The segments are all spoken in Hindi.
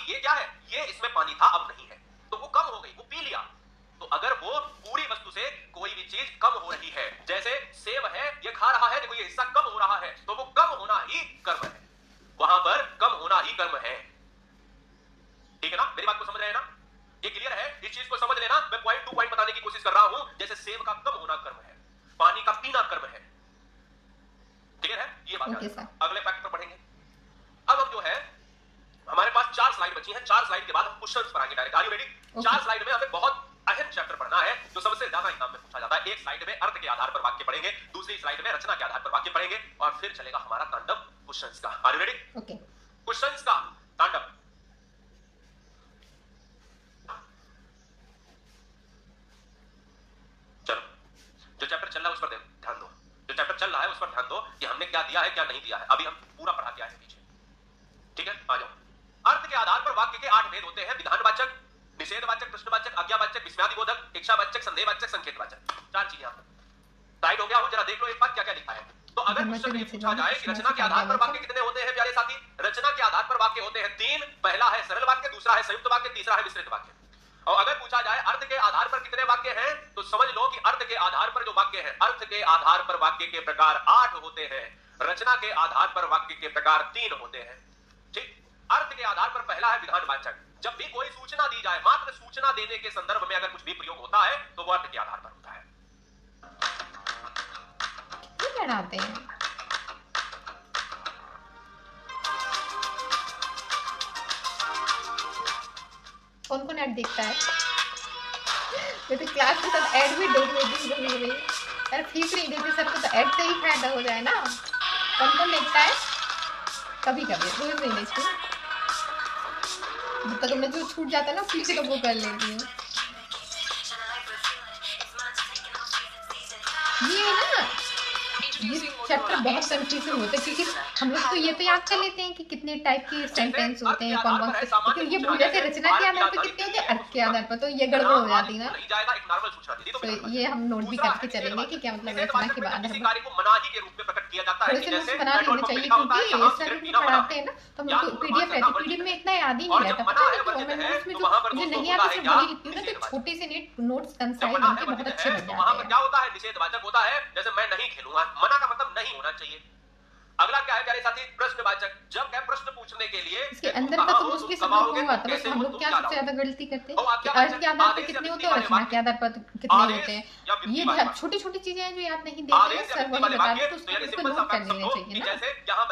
कि ये क्या है, ये इसमें पानी था अब नहीं है, तो वो कम हो गई, वो पी लिया। तो अगर वो पूरी वस्तु से कोई भी चीज कम हो रही है, जैसे सेब है ये खा रहा है, देखो ये हिस्सा कम हो रहा है, तो वो कम होना ही कर्म है, वहां पर कम होना ही कर्म है। ठीक है ना, मेरी बात को समझ रहे हैं ना, ये क्लियर है? इस चीज को समझ लेना, मैं पॉइंट टू पॉइंट बताने की कोशिश कर रहा हूं। जैसे सेब का कम होना कर्म है, पानी का पीना कर्म है। क्लियर है ये बात? अगले फैक्ट पर पढ़ेंगे। अब हम जो है हमारे पास 4 स्लाइड बची हैं, 4 स्लाइड के बाद हम क्वेश्चंस पर आएंगे direct. Are you ready? 4 slide में हमें बहुत अहम चैप्टर पढ़ना है जो सबसे ज्यादा एग्जाम में पूछा जाता है। एक स्लाइड में अर्थ के आधार पर वाक्य पढ़ेंगे, दूसरी स्लाइड में रचना के आधार पर वाक्य पढ़ेंगे, और फिर चलेगा हमारा तांडव क्वेश्चंस का। Are you ready? Okay. Questions का तांडव। चलो, जो चैप्टर चल रहा है उस पर ध्यान दो, जो चैप्टर चल रहा है उस पर ध्यान दो कि हमने क्या दिया है क्या नहीं दिया है। अभी हम पूरा पढ़ा के आए हैं पीछे, ठीक है? आ जाओ। अर्थ के आधार पर वाक्य के 8 भेद होते हैं: विधानवाचक, निषेधवाचक, प्रश्नवाचक, आज्ञावाचक, विस्मयादिबोधक, इच्छावाचक, संदेहवाचक, संकेतवाचक। 4 चीजें आप टाइट हो गया हो, जरा देख लो एक बार क्या क्या लिखा है। तो अगर क्वेश्चन ये पूछा जाए कि रचना के आधार पर वाक्य कितने होते हैं प्यारे साथी, रचना के आधार पर वाक्य होते हैं 3। पहला है सरल वाक्य, दूसरा है संयुक्त वाक्य, तीसरा है मिश्रित वाक्य। और अगर पूछा जाए अर्थ के आधार पर कितने वाक्य हैं, तो समझ लो कि अर्थ के आधार पर जो वाक्य है, अर्थ के आधार पर वाक्य के प्रकार 8 होते हैं, रचना के आधार पर वाक्य के प्रकार 3 होते हैं। ठीक? अर्थ के आधार पर पहला है विधानवाचक। जब भी कोई सूचना दी जाए, मात्र सूचना देने के संदर्भ में अगर कुछ भी प्रयोग होता है तो वो अर्थ के आधार पर होता है। पढ़ाते हैं कौन कौन ऐड देखता है? मैं तो क्लास के साथ ऐड भी डोंट देती कभी यार, फीस नहीं देती सर को, तो ऐड से ही फायदा हो जाए ना। कौन कौन देखता है? कभी कभी, रोज नहीं देखती। जब तक हमने जो छूट जाता है ना पीछे तो वो कर लेती हूँ। ये ना ये चैप्टर बहुत कंफ्यूजिंग होता है, क्योंकि हम लोग तो ये तो याद कर लेते हैं कि कितने टाइप के सेंटेंस होते हैं, कौन कौन से, लेकिन ये भूल जाते हैं रचना के आधार पर कितने होते हैं, अर्थ के आधार पर, तो ये गड़बड़ हो जाती ना। तो ये हम नोट भी करके चलेंगे कि क्या मतलब रचना के आधार पर थोड़े से नोट्स बना लेने चाहिए, क्योंकि सर भी पढ़ाते हैं ना तो हम लोग पीडीएफ रहती है, पीडीएफ में इतना याद ही नहीं रहता, पता है? और मैं नोट्स में जो मुझे नहीं आता सिर्फ वही लिखती हूँ ना, तो छोटे से नोट्स कंसाइज बनके बहुत अच्छे बन जाते हैं। क्या होता है? निषेधवाचक होता है, जैसे मैं नहीं खेलूंगा, मना का मतलब नहीं होना चाहिए। अगला क्या है प्यारे साथी? प्रश्नवाचक। जब क्या प्रश्न पूछने के लिए इसके अंदर का तो मोस्टली सब लोग को आता है, बस हम लोग क्या सबसे ज्यादा गलती करते हैं कि अर्थ के आधार पर कितने होते हैं और रचना के आधार पर कितने होते हैं। ये छोटी छोटी चीजें हैं जो याद नहीं देते हैं, सर वही बता दे, तो उसको नोट कर लेना चाहिए ना।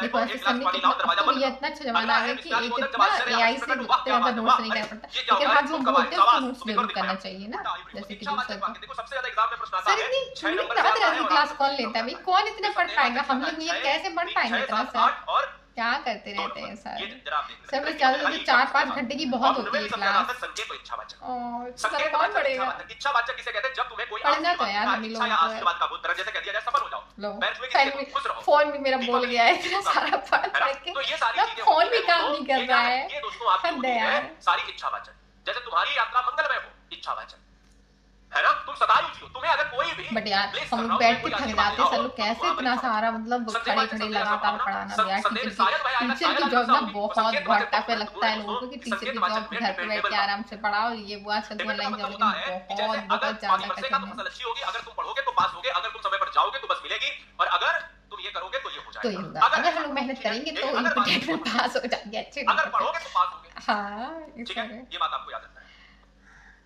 देखो ऐसे सर ने कितना, तो ये इतना अच्छा जमाना आ गया कि एक इतना एआई से ज्यादा नोट्स नहीं करना पड़ता, लेकिन हाँ जो बोलते हैं उसको नोट्स जरूर करना चाहिए ना। जैसे कि सर इतनी रात क्लास कौन लेता है भाई? कौन इतना पढ़ पाएगा? हम लोग ये कैसे पढ़ पाएंगे इतना? सर क्या करते रहते हैं सर? सर बस ज्यादा से 4-5 घंटे की बहुत होती है क्लास। और सर कौन पढ़ेगा? इच्छावाचक किसे कहते हैं? जब तुम्हें कोई पढ़ना तो यार हम लोग आशीर्वाद का पुत्र जैसे कह दिया जाए सफल हो जाओ। फोन भी मेरा बोल गया है इतना सारा पढ़ के, फोन भी काम नहीं कर रहा है। ये दोस्तों आपकी है सारी इच्छावाचक। जैसे तुम्हारी यात्रा मंगलमय हो, इच्छावाचक है ना, तुम सदायु जियो। तुम्हें अगर कोई भी बट यार हम लोग बैठ के थक जाते हैं, सर लोग कैसे इतना सारा मतलब खड़े खड़े लगातार पढ़ाना यार। टीचर की जॉब ना बहुत टफ लगता है लोगों को कि टीचर की जॉब घर पे बैठ के आराम से पढ़ाओ, ये वो आजकल तो ऑनलाइन जॉब, लेकिन बहुत ज्यादा कठिन है। अगर तुम पढ़ोगे तो पास होगे, अगर तुम समय पर जाओगे तो बस मिलेगी, और अगर तुम ये करोगे तो ये हो जाएगा। तो ये होगा, अगर हम लोग मेहनत करेंगे तो इंपॉर्टेंट में पास हो जाएंगे अच्छे। अगर पढ़ोगे तो पास होगे। हाँ ठीक है, ये बात आपको याद रखना है।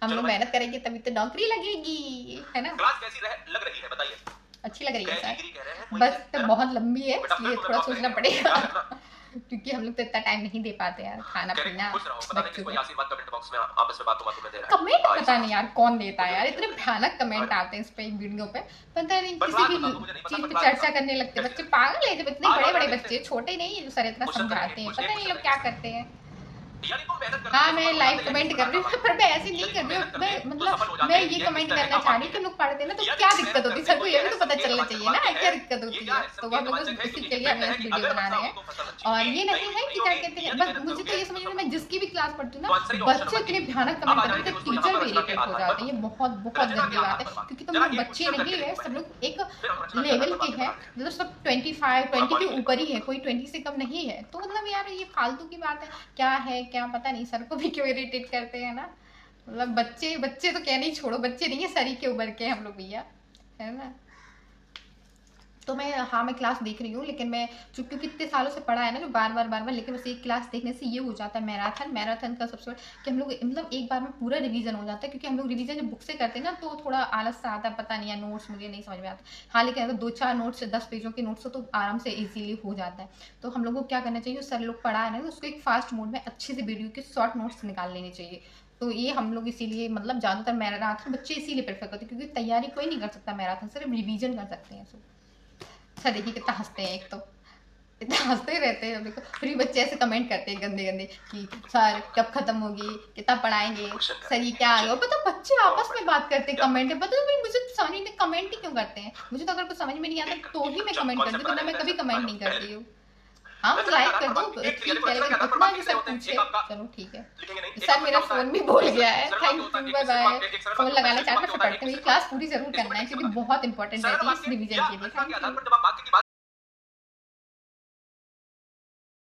हम लोग मेहनत करेंगे तभी तो नौकरी लगेगी, है ना? क्लास कैसी लग रही है बताइए? अच्छी लग रही है सर, बस तो बहुत लंबी है इसलिए थोड़ा सोचना पड़ेगा क्योंकि हम लोग तो इतना टाइम नहीं दे पाते यार, खाना पीना बच्चों को। कमेंट पता नहीं यार कौन देता है यार, इतने भयानक कमेंट आते हैं इस पे वीडियो पे, पता नहीं किसी भी चीज पे चर्चा करने लगते बच्चे। पागल है जब इतने बड़े बड़े बच्चे, छोटे नहीं है जो सर इतना समझाते हैं, पता नहीं लोग क्या करते हैं। हाँ मैं लाइव कमेंट कर रही हूँ, पर मैं ऐसे नहीं कर रही हूँ, मैं मतलब मैं ये कमेंट करना चाह रही हूँ कि लोग पढ़ते हैं ना, तो क्या दिक्कत होती है? सर को ये भी तो पता चलना चाहिए ना क्या दिक्कत होती है। तो हम लोग इसी के लिए हम वीडियो बना रहे हैं, और ये नहीं है कि क्या कहते हैं, बस मुझे तो ये समझ में, मैं जिसकी भी क्लास पढ़ती हूँ ना, बच्चे इतने भयानक कमेंट करते हैं, टीचर भी इरिटेट हो जाते हैं। ये बहुत गंदी बात है, क्योंकि तुम लोग बच्चे नहीं है, सब लोग एक लेवल के हैं, मतलब सब 25-20 के ऊपर ही है, कोई 20 से कम नहीं है। तो मतलब यार ये फालतू की बात है, क्या है क्या पता नहीं सर को भी क्यों इरिटेट करते हैं ना। मतलब बच्चे बच्चे तो कहने ही छोड़ो, बच्चे नहीं है, सर ही के उम्र के हम लोग भैया, है ना। तो मैं क्लास देख रही हूँ, लेकिन मैं क्योंकि इतने सालों से पढ़ा है ना, जो बार बार लेकिन बस एक क्लास देखने से ये हो जाता है मैराथन का सबसे बड़ा कि हम लोग मतलब एक बार में पूरा रिवीजन हो जाता है, क्योंकि हम लोग रिवीजन जब बुक से करते हैं ना तो थोड़ा आलस सा आता है, पता नहीं है नोट्स मुझे नहीं समझ में आता। हाँ, लेकिन अगर 2-4 नोट्स 10 पेजों के नोट्स हो तो आराम से ईजिली हो जाता है। तो हम लोग को क्या करना चाहिए, सर लोग पढ़ा है ना, तो उसको एक फास्ट मोड में अच्छे से वीडियो के शॉर्ट नोट्स निकाल लेने चाहिए। तो ये हम लोग इसीलिए मतलब ज़्यादातर मैराथन बच्चे इसीलिए प्रेफर करते हैं, क्योंकि तैयारी कोई नहीं कर सकता मैराथन, सिर्फ रिवीजन कर सकते हैं। सर देखिए कितना हंसते हैं, एक तो इतना हंसते रहते हैं। देखो फिर भी बच्चे ऐसे कमेंट करते हैं गंदे गंदे कि सर कब खत्म होगी, कितना पढ़ाएंगे, सर ये क्या आ गया। पता बच्चे आपस में बात करते हैं कमेंट, पता नहीं मुझे समझ नहीं कमेंट ही क्यों करते हैं। मुझे तो अगर कुछ समझ में नहीं आता तो ही मैं कमेंट करती हूँ, तो मैं कभी कमेंट नहीं करती हूँ। हाँ लाइक कर दो, ठीक है, लेकिन उतना भी सब पूछे चलो ठीक है। सर मेरा फोन भी भूल गया है, thank you, bye bye. Phone लगाना चाहते हैं पढ़ते हुए क्लास पूरी जरूर करना है, क्योंकि बहुत इंपॉर्टेंट रहती है इस रिवीजन के लिए।